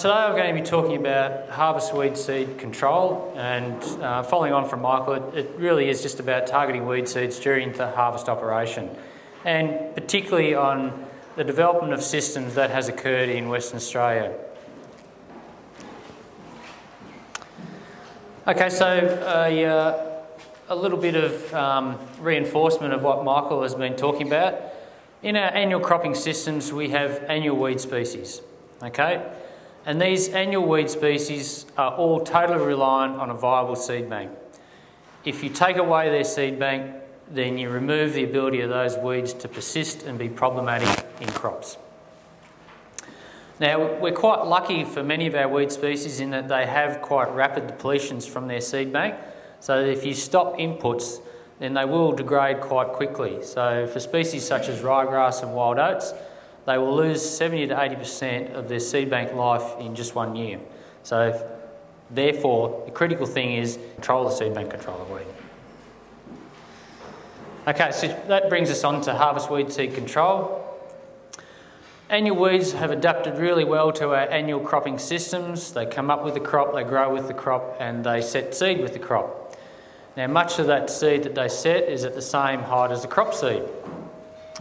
Today I'm going to be talking about harvest weed seed control, and following on from Michael, it really is just about targeting weed seeds during the harvest operation, and particularly on the development of systems that has occurred in Western Australia. Okay, so a little bit of reinforcement of what Michael has been talking about. In our annual cropping systems, we have annual weed species, okay? And these annual weed species are all totally reliant on a viable seed bank. If you take away their seed bank, then you remove the ability of those weeds to persist and be problematic in crops. Now, we're quite lucky for many of our weed species in that they have quite rapid depletions from their seed bank. So if you stop inputs, then they will degrade quite quickly. So for species such as ryegrass and wild oats, they will lose 70 to 80% of their seed bank life in just 1 year. So therefore, the critical thing is control the seed bank, control the weed. Okay, so that brings us on to harvest weed seed control. Annual weeds have adapted really well to our annual cropping systems. They come up with the crop, they grow with the crop, and they set seed with the crop. Now, much of that seed that they set is at the same height as the crop seed,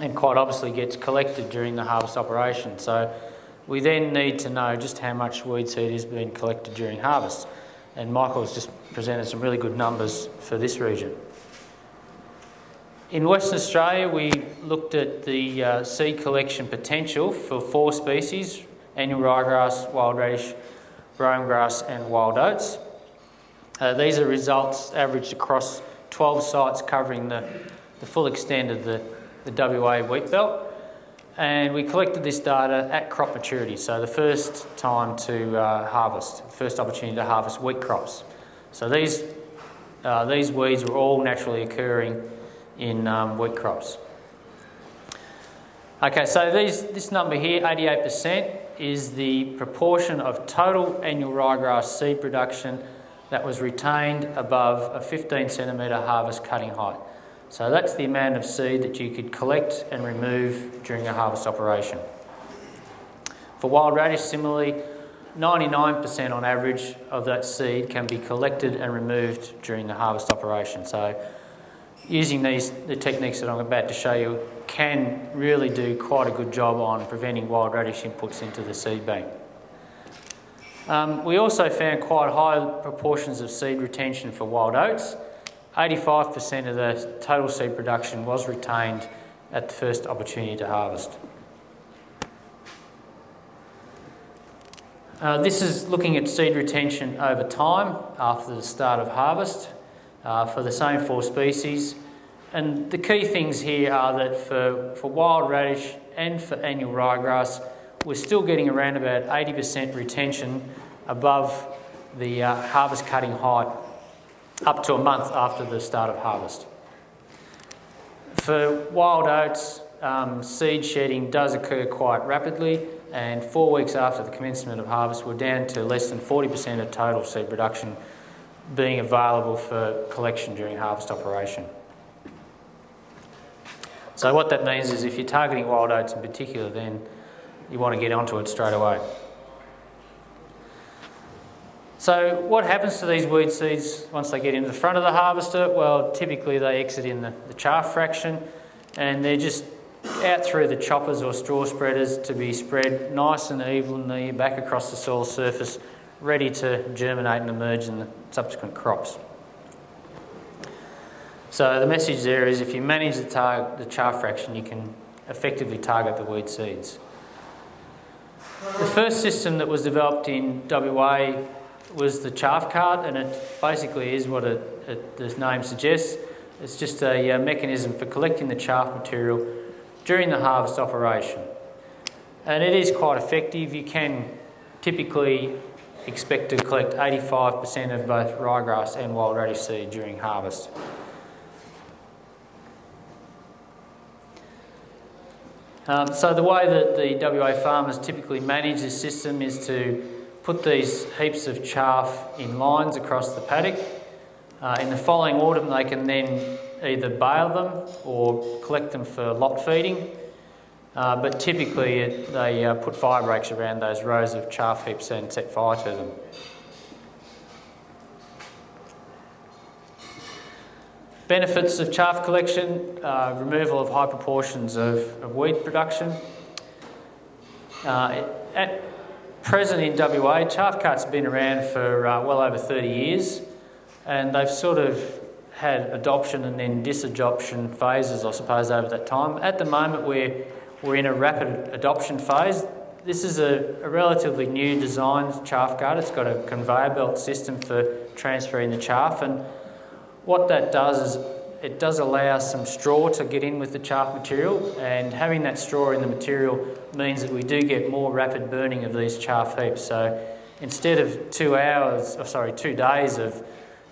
and quite obviously gets collected during the harvest operation. So we then need to know just how much weed seed is being collected during harvest. And Michael has just presented some really good numbers for this region. In Western Australia, we looked at the seed collection potential for 4 species: annual ryegrass, wild radish, brome grass and wild oats. These are results averaged across 12 sites covering the full extent of the WA wheat belt, and we collected this data at crop maturity, so the first time to harvest, first opportunity to harvest wheat crops. So these weeds were all naturally occurring in wheat crops. Okay, so this number here, 88%, is the proportion of total annual ryegrass seed production that was retained above a 15 centimetre harvest cutting height. So that's the amount of seed that you could collect and remove during a harvest operation. For wild radish, similarly, 99% on average of that seed can be collected and removed during the harvest operation. So using the techniques that I'm about to show you can really do quite a good job on preventing wild radish inputs into the seed bank. We also found quite high proportions of seed retention for wild oats. 85% of the total seed production was retained at the first opportunity to harvest. This is looking at seed retention over time after the start of harvest for the same 4 species. And the key things here are that for wild radish and for annual ryegrass, we're still getting around about 80% retention above the harvest cutting height up to a month after the start of harvest. For wild oats, seed shedding does occur quite rapidly, and 4 weeks after the commencement of harvest, we're down to less than 40% of total seed production being available for collection during harvest operation. So what that means is if you're targeting wild oats in particular, then you want to get onto it straight away. So what happens to these weed seeds once they get into the front of the harvester? Well, typically they exit in the chaff fraction, and they're just out through the choppers or straw spreaders to be spread nice and evenly back across the soil surface, ready to germinate and emerge in the subsequent crops. So the message there is if you manage the chaff fraction, you can effectively target the weed seeds. The first system that was developed in WA was the chaff cart, and it basically is what the name suggests. It's just a mechanism for collecting the chaff material during the harvest operation. And it is quite effective. You can typically expect to collect 85% of both ryegrass and wild radish seed during harvest. So the way that the WA farmers typically manage this system is to put these heaps of chaff in lines across the paddock. In the following autumn, they can then either bale them or collect them for lot feeding. but typically they put fire breaks around those rows of chaff heaps and set fire to them. Benefits of chaff collection: removal of high proportions of weed production. At present in WA, chaff carts have been around for well over 30 years, and they've sort of had adoption and then disadoption phases, I suppose, over that time. At the moment, we're in a rapid adoption phase. This is a relatively new designed chaff cart. It's got a conveyor belt system for transferring the chaff, and what that does is it does allow some straw to get in with the chaff material, and having that straw in the material means that we do get more rapid burning of these chaff heaps. So instead of 2 days of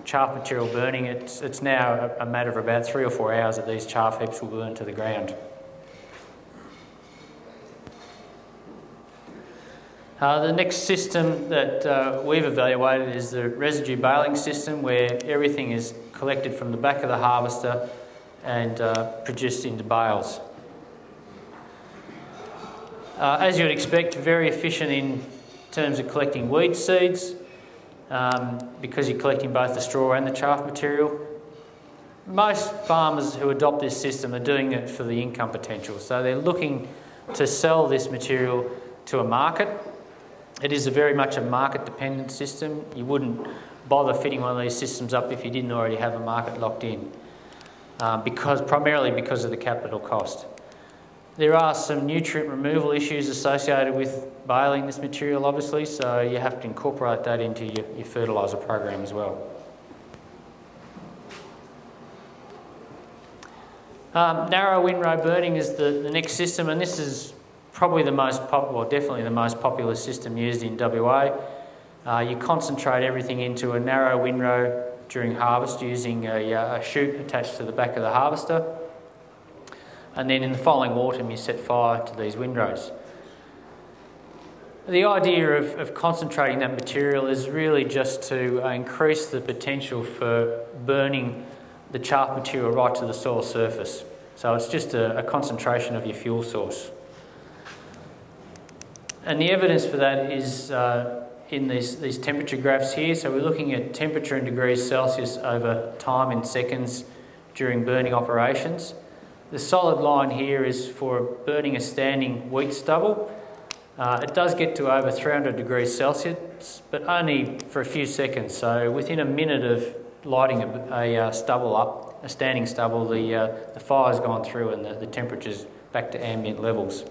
chaff material burning, it's now a matter of about 3 or 4 hours that these chaff heaps will burn to the ground. The next system that we've evaluated is the residue baling system, where everything is collected from the back of the harvester and produced into bales. As you would expect, very efficient in terms of collecting weed seeds, because you're collecting both the straw and the chaff material. Most farmers who adopt this system are doing it for the income potential, so they're looking to sell this material to a market. It is very much a market-dependent system. You wouldn't bother fitting one of these systems up if you didn't already have a market locked in, primarily because of the capital cost. There are some nutrient removal issues associated with baling this material, obviously, so you have to incorporate that into your fertiliser program as well. Narrow windrow burning is the next system, and this is probably definitely the most popular system used in WA. You concentrate everything into a narrow windrow during harvest using a chute attached to the back of the harvester, and then in the following autumn you set fire to these windrows. The idea of concentrating that material is really just to increase the potential for burning the chaff material right to the soil surface. So it's just a concentration of your fuel source. And the evidence for that is in these temperature graphs here. So we're looking at temperature in degrees Celsius over time in seconds during burning operations. The solid line here is for burning a standing wheat stubble. It does get to over 300 degrees Celsius, but only for a few seconds. So within a minute of lighting a stubble up, a standing stubble, the fire's gone through and the temperature's back to ambient levels.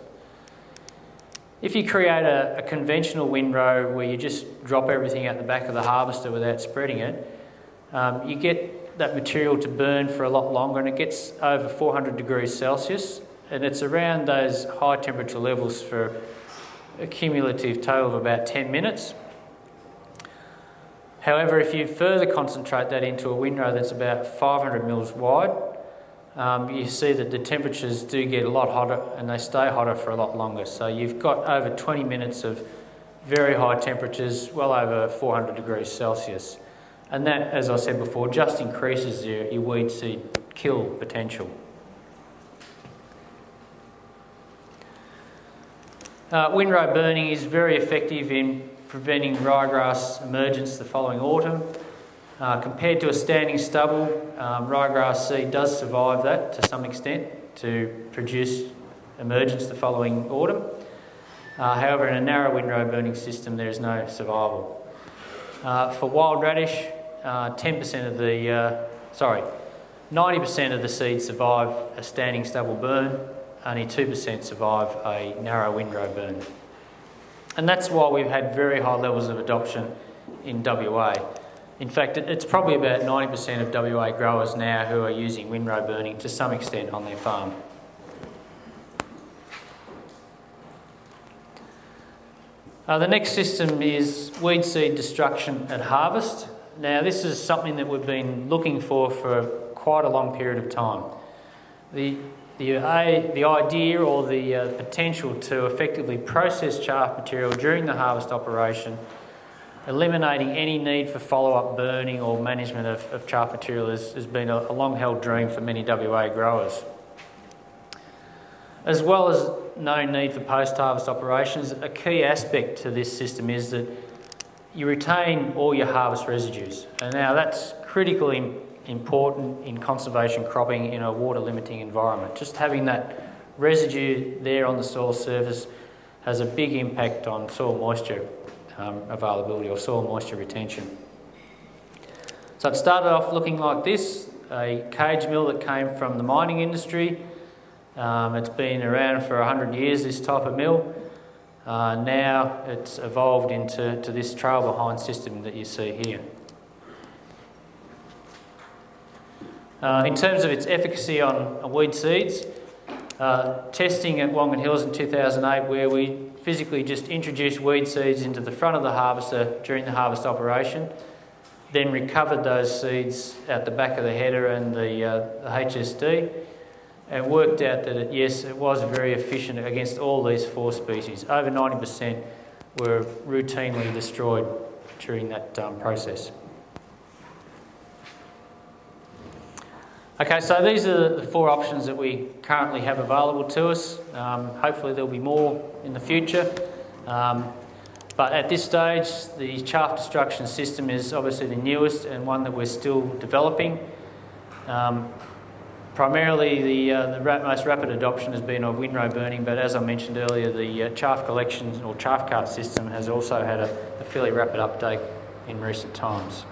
If you create a conventional windrow where you just drop everything out the back of the harvester without spreading it, you get that material to burn for a lot longer, and it gets over 400 degrees Celsius, and it's around those high temperature levels for a cumulative total of about 10 minutes. However, if you further concentrate that into a windrow that's about 500 mils wide, you see that the temperatures do get a lot hotter, and they stay hotter for a lot longer. So you've got over 20 minutes of very high temperatures, well over 400 degrees Celsius. And that, as I said before, just increases your weed seed kill potential. Windrow burning is very effective in preventing ryegrass emergence the following autumn. Compared to a standing stubble, ryegrass seed does survive that to some extent to produce emergence the following autumn. However, in a narrow windrow burning system, there is no survival. For wild radish, 90% of the seeds survive a standing stubble burn, only 2% survive a narrow windrow burn. And that's why we've had very high levels of adoption in WA. In fact, it's probably about 90% of WA growers now who are using windrow burning to some extent on their farm. The next system is weed seed destruction at harvest. Now, this is something that we've been looking for quite a long period of time. The idea or the potential to effectively process chaff material during the harvest operation, eliminating any need for follow-up burning or management of chaff material has been a long-held dream for many WA growers. As well as no need for post-harvest operations, a key aspect to this system is that you retain all your harvest residues. And now that's critically important in conservation cropping in a water limiting environment. Just having that residue there on the soil surface has a big impact on soil moisture availability or soil moisture retention. So it started off looking like this, a cage mill that came from the mining industry. It's been around for 100 years, this type of mill. Now it's evolved into this trail behind system that you see here. In terms of its efficacy on weed seeds, testing at Wongan Hills in 2008, where we physically just introduced weed seeds into the front of the harvester during the harvest operation, then recovered those seeds out the back of the header and the HSD, and worked out that yes, it was very efficient against all these 4 species. Over 90% were routinely destroyed during that process. Okay, so these are the 4 options that we currently have available to us. Hopefully there'll be more in the future. But at this stage, the chaff destruction system is obviously the newest and one that we're still developing. Primarily the most rapid adoption has been of windrow burning, but as I mentioned earlier, the chaff collection or chaff cart system has also had a fairly rapid uptake in recent times.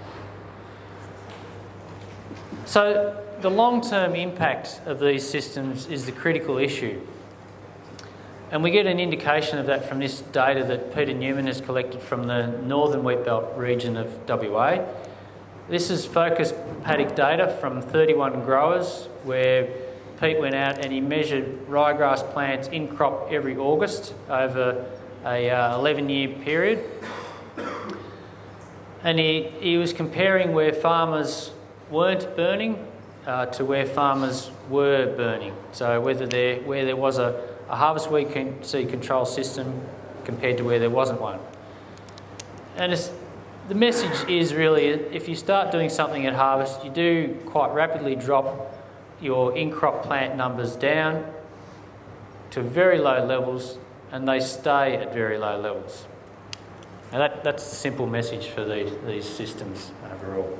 So the long-term impact of these systems is the critical issue. And we get an indication of that from this data that Peter Newman has collected from the northern wheatbelt region of WA. This is focused paddock data from 31 growers where Pete went out and he measured ryegrass plants in crop every August over a 11-year period. And he was comparing where farmers weren't burning to where farmers were burning. So where there was a harvest weed seed control system compared to where there wasn't one. And the message is really, if you start doing something at harvest, you do quite rapidly drop your in-crop plant numbers down to very low levels, and they stay at very low levels. Now that's the simple message for these systems overall.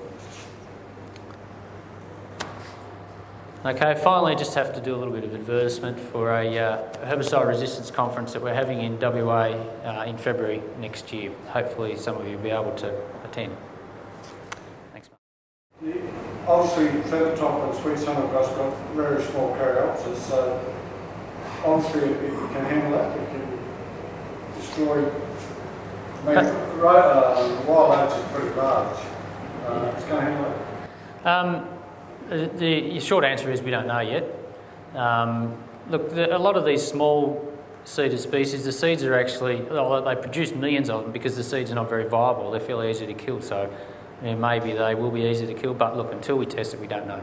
Okay, finally, just have to do a little bit of advertisement for a herbicide resistance conference that we're having in WA in February next year. Hopefully some of you will be able to attend. Thanks, Mark. Obviously, feather top and sweet summer grass got very small caryopsis, so obviously it can handle that. It can destroy. Wild oats is pretty large. It's going to handle it. The short answer is we don't know yet. Look, a lot of these small seeded species, the seeds are actually, they produce millions of them because the seeds are not very viable. They're fairly easy to kill, so maybe they will be easy to kill, but look, until we test it, we don't know.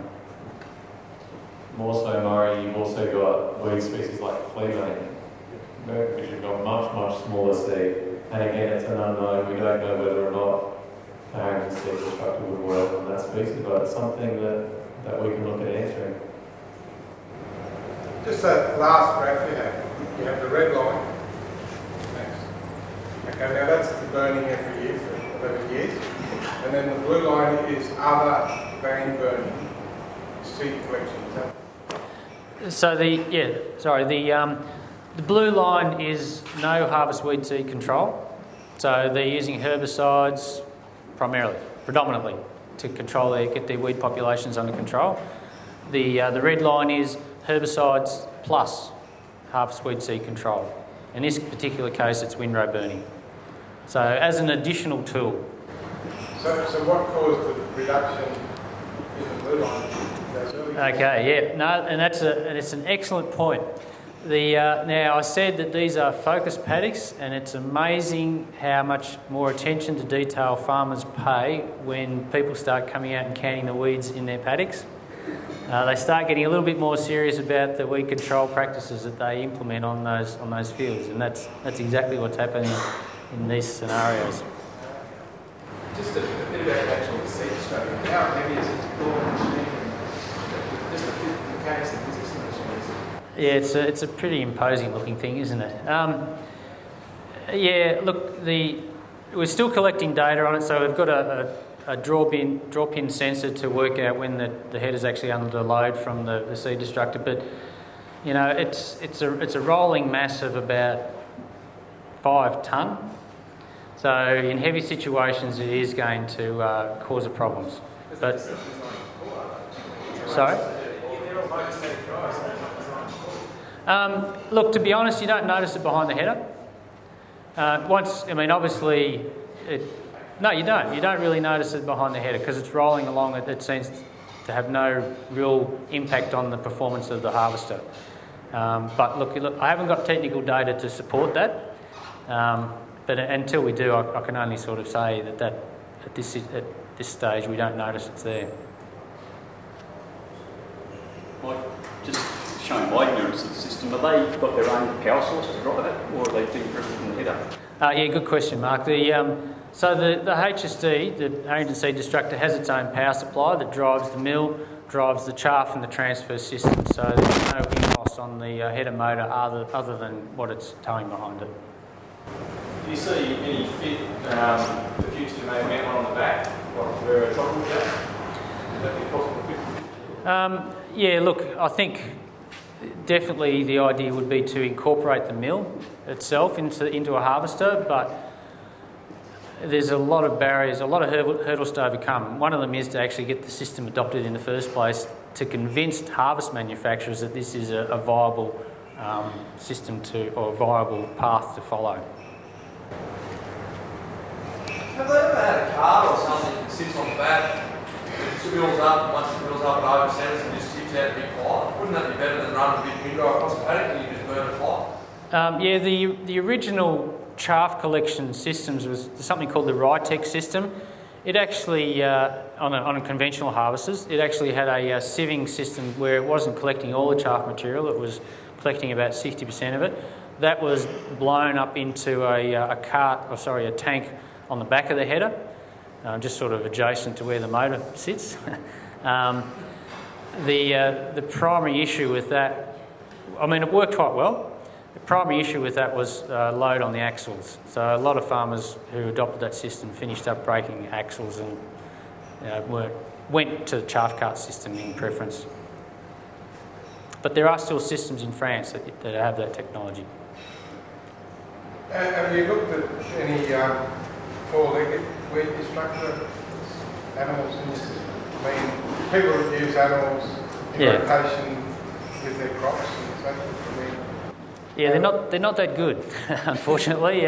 More so, Murray, you've also got weed species like flea bane, which have got much smaller seed. And again, it's an unknown. We don't know whether or not the Harrington Seed Destructor would work on that species, but it's something that we can look at answering. Just that last graph you have the red line. Thanks. Okay, now that's the burning every year for 11 years. And then the blue line is other than burning seed collection. So the blue line is no harvest weed seed control. So they're using herbicides predominantly, to control get their weed populations under control. The red line is herbicides plus harvest weed seed control. In this particular case, it's windrow burning. So as an additional tool. So what caused the reduction in the blue line? Okay, yeah, no, and it's an excellent point. Now I said that these are focused paddocks, and it's amazing how much more attention to detail farmers pay when people start coming out and canning the weeds in their paddocks. They start getting a little bit more serious about the weed control practices that they implement on those fields, and that's exactly what's happening in these scenarios. Just a bit about the actual seed destructor. How heavy is it to pull the machine? Just the mechanics and physics of the machine. Yeah, it's a pretty imposing looking thing, isn't it? Yeah, look, we're still collecting data on it, so we've got a draw pin sensor to work out when the head is actually under load from the seed destructor. But you know, it's a rolling mass of about 5 tonne. So in heavy situations, it is going to cause a problems. But sorry. Look, to be honest, you don't notice it behind the header. Obviously, no, you don't. You don't really notice it behind the header because it's rolling along. It seems to have no real impact on the performance of the harvester. But look, I haven't got technical data to support that. But until we do, I can only sort of say that at this stage we don't notice it's there. Like, just showing my ignorance of the system, have they got their own power source to drive it, or are they being driven from the header? Yeah, good question, Mark. So the HSD, the Harrington Seed Destructor, has its own power supply that drives the mill, drives the chaff and the transfer system. So there's no impulse on the header motor other than what it's towing behind it. Do you see any fit the future to maybe mount one on the back, like where a trough would go? Would that be a possible fit? Yeah, look, I think definitely the idea would be to incorporate the mill itself into a harvester, but there's a lot of barriers, a lot of hurdles to overcome. One of them is to actually get the system adopted in the first place, to convince harvest manufacturers that this is a viable system or a viable path to follow. Have they ever had a card or something that sits on the back, it spills up, and once it spills up, it oversettles and just tips out a big fire? Wouldn't that be better than running a big windrow across the paddock and you just burn a fire? Yeah, the original chaff collection systems was something called the Rytech system. It actually, on conventional harvesters, it actually had a sieving system where it wasn't collecting all the chaff material, it was collecting about 60% of it. That was blown up into a tank on the back of the header, just sort of adjacent to where the motor sits. The primary issue with that, it worked quite well. The primary issue with that was load on the axles. So a lot of farmers who adopted that system finished up breaking axles and went to the chaff cart system in preference. But there are still systems in France that have that technology. Have you looked at any four-legged wheat destructor animals in the system? People use animals in rotation with their crops and so forth. Yeah, they're not that good, unfortunately.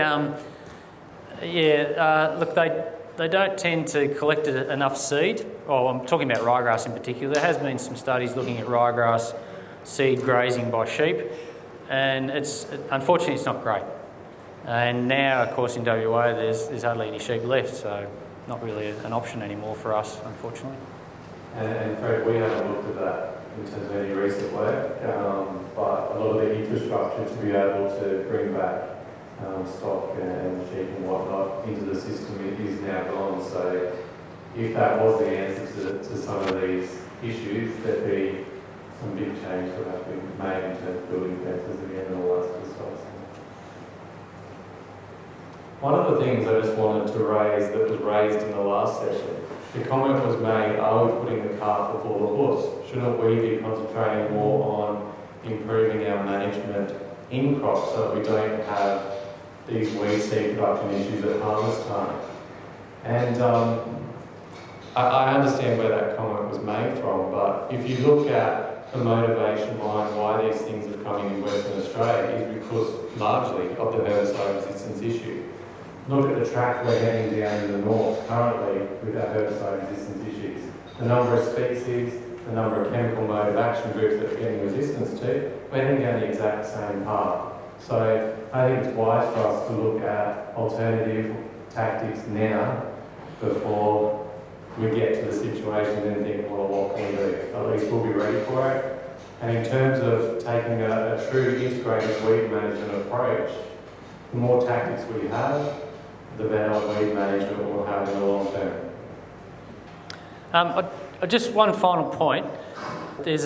Look, they don't tend to collect enough seed. I'm talking about ryegrass in particular. There has been some studies looking at ryegrass seed grazing by sheep, and unfortunately it's not great. And now, of course, in WA there's hardly any sheep left, so not really an option anymore for us, unfortunately. And Fred, we haven't looked at that in terms of any recent work, but a lot of the infrastructure to be able to bring back stock and sheep and whatnot into the system is now gone. So if that was the answer to some of these issues, there'd be some big change that have to be made in terms of building fences again and all that sort of stuff. One of the things I just wanted to raise that was raised in the last session, the comment was made, are we putting the cart before the horse? Shouldn't we be concentrating more on improving our management in crops so that we don't have these weed seed production issues at harvest time? And I understand where that comment was made from, but if you look at the motivation behind why these things are coming in Western Australia is because largely of the herbicide resistance issue. Look at the track we're heading down in the north currently with our herbicide resistance issues. The number of species, the number of chemical mode of action groups that we're getting resistance to, we're heading down the exact same path. So I think it's wise for us to look at alternative tactics now before we get to the situation and think, well, what can we do? At least we'll be ready for it. And in terms of taking a true integrated weed management approach, the more tactics we have, the better weed management we'll have in the long term. Just one final point. There's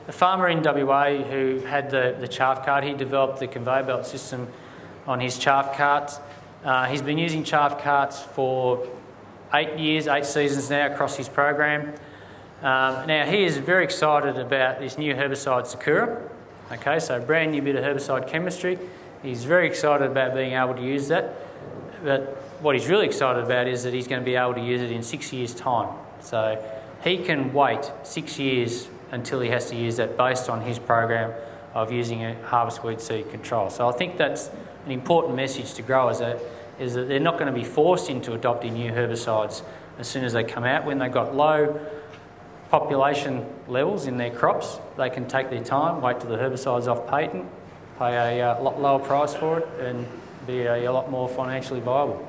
a farmer in WA who had the chaff cart. He developed the conveyor belt system on his chaff carts. He's been using chaff carts for 8 seasons now across his program. Now he is very excited about this new herbicide Sakura. Okay, so a brand new bit of herbicide chemistry. He's very excited about being able to use that. But what he's really excited about is that he's going to be able to use it in 6 years' time. So he can wait 6 years until he has to use that based on his program of using a harvest weed seed control. So I think that's an important message to growers, is that they're not going to be forced into adopting new herbicides as soon as they come out. When they've got low population levels in their crops, they can take their time, wait till the herbicide's off patent, pay a lot lower price for it and be a lot more financially viable.